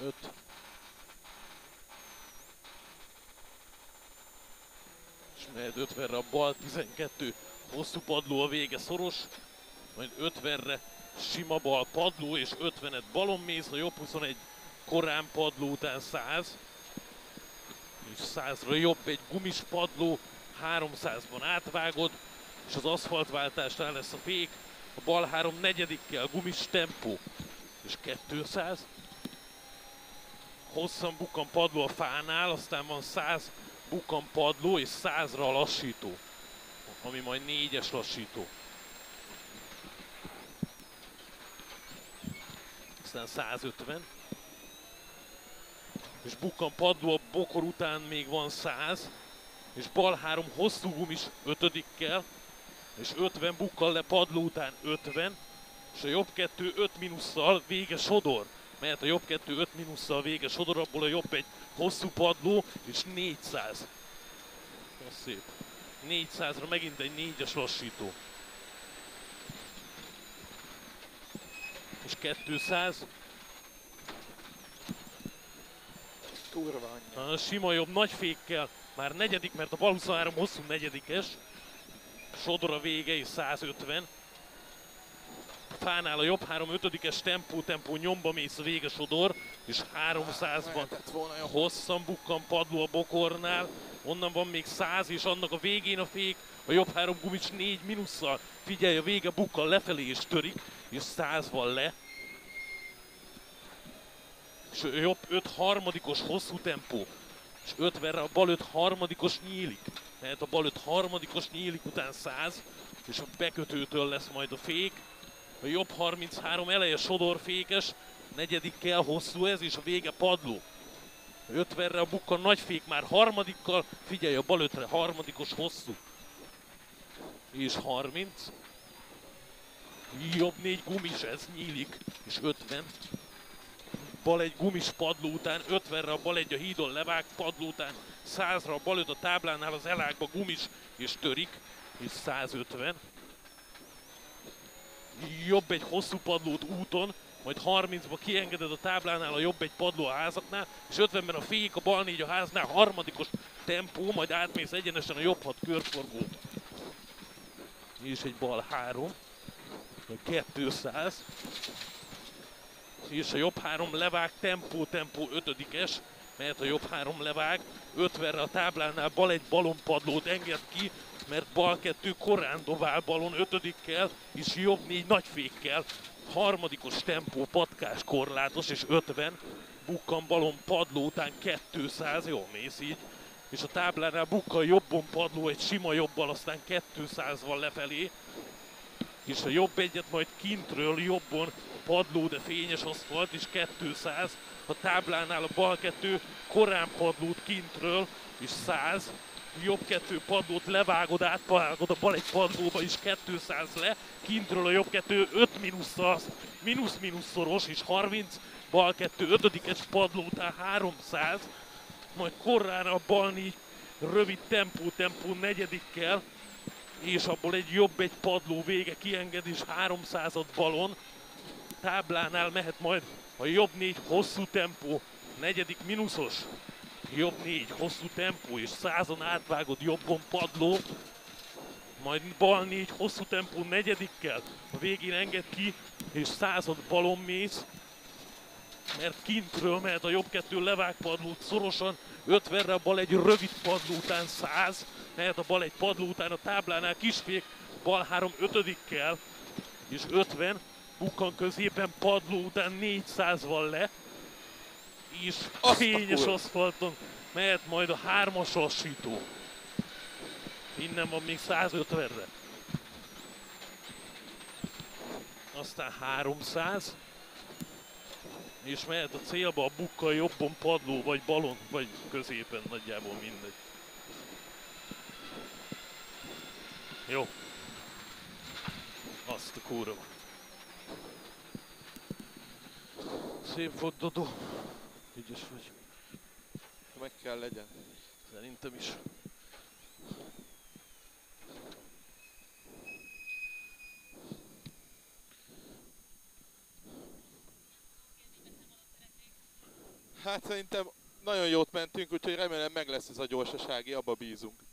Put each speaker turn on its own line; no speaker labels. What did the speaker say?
5. És mehet 50-re a bal, 12. Hosszú padló a vége szoros. Majd 50-re sima bal padló, és 50-et balonmész, a jobb 21 korán padló után 100. És 100-ra jobb egy gumis padló, 300-ban átvágod, és az aszfaltváltásnál lesz a fék. A bal 3 negyedikkel gumis tempó, és 200. Hosszan bukkan padló a fánál, aztán van 100 bukkan padló, és 100-ra a lassító, ami majd 4-es lassító. Aztán 150. És bukkan padló a bokor után még van 100. És bal 3 hosszú gumis 5-dikkel, és 50 bukkan le padló után 50, és a jobb 2 5 minusszal vége sodor. Mert a jobb 2 5 minusszal vége sodor, abból a jobb egy hosszú padló, és 400. Az szép. 400-ra megint egy 4-es lassító. És 200.
Kurva anyja.
A sima jobb nagy fékkel, már negyedik, mert a bal 23 hosszú negyedikes. Sodor a vége és 150. A fánál a jobb 3 5-es tempó nyomba mész a vége sodor, és 300-ban hosszan bukkan padló a bokornál. Onnan van még 100, és annak a végén a fék, a jobb 3 gumis 4 minusszal. Figyelj, a vége bukkan lefelé és törik, és 100 van le. És a jobb 5 harmadikos hosszú tempó, és 50-re a bal 5 harmadikos nyílik. Tehát a bal 5 harmadikos nyílik után 100, és a bekötőtől lesz majd a fék. A jobb 33 eleje sodorfékes, negyedikkel hosszú ez, és a vége padló. 50-re a bukkan nagy fék már harmadikkal, figyelj a bal 5-re harmadikos hosszú. És 30. Jobb 4 gumis, ez nyílik, és 50. Bal egy gumis padló után, 50-re a bal egy a hídon levág padló után, 100-ra a bal 5 a táblánál az elágba gumis, és törik, és 150. Jobb egy hosszú padlót úton, majd 30-ba kiengeded a táblánál a jobb egy padló a házaknál, és 50-ben a fék, a bal 4 a háznál, harmadikos tempó, majd átmész egyenesen a jobb 6 körforgót. És egy bal 3, 200. És a jobb 3 levág, tempó 5-es, mert a jobb 3 levág, 50-re a táblánál bal egy balonpadlót enged ki, mert bal 2 korán dobál balon 5-dikkel, és jobb 4 nagyfékkel, harmadikos tempó, patkás korlátos, és 50, bukkan balon padló után 200, jól mész így, és a táblánál bukkan jobbon padló egy sima jobbal, aztán 200 van lefelé, és a jobb egyet majd kintről jobbon padló, de fényes aszfalt, és 200, a táblánál a bal 2 korán padlót kintről, és 100, jobb 2 padlót levágod, átvágod a bal egy padlóba, és 200 le, kintről a jobb 2 5 minusszal, mínusz szoros, és 30, bal 2 5-es padló után 300, majd korán a bal 4 rövid tempó negyedikkel, és abból egy jobb egy padló vége kienged, és 300-at balon. Táblánál mehet majd a jobb 4 hosszú tempó, negyedik mínuszos, jobb 4 hosszú tempó, és 100-on átvágod jobbon padló, majd bal 4 hosszú tempó negyedikkel, a végén enged ki, és 100-on balon mész, mert kintről mehet a jobb 2 levág padlót szorosan, 50-re a bal egy rövid padló után 100, mehet a bal egy padló után a táblánál kisfék, bal 3 5-dikkel, és 50, bukkan középen padló után 400 van le, és fényes aszfalton mehet majd a 3-as lassító. Innen van még 150-re. Aztán 300, és mehet a célba a bukkan jobbon padló, vagy balon, vagy középen, nagyjából mindegy. Jó. Azt a kurva. Szép volt, Dodó. Ügyes vagy.
Meg kell legyen.
Szerintem is.
Hát szerintem nagyon jót mentünk, úgyhogy remélem meg lesz ez a gyorsasági, abba bízunk.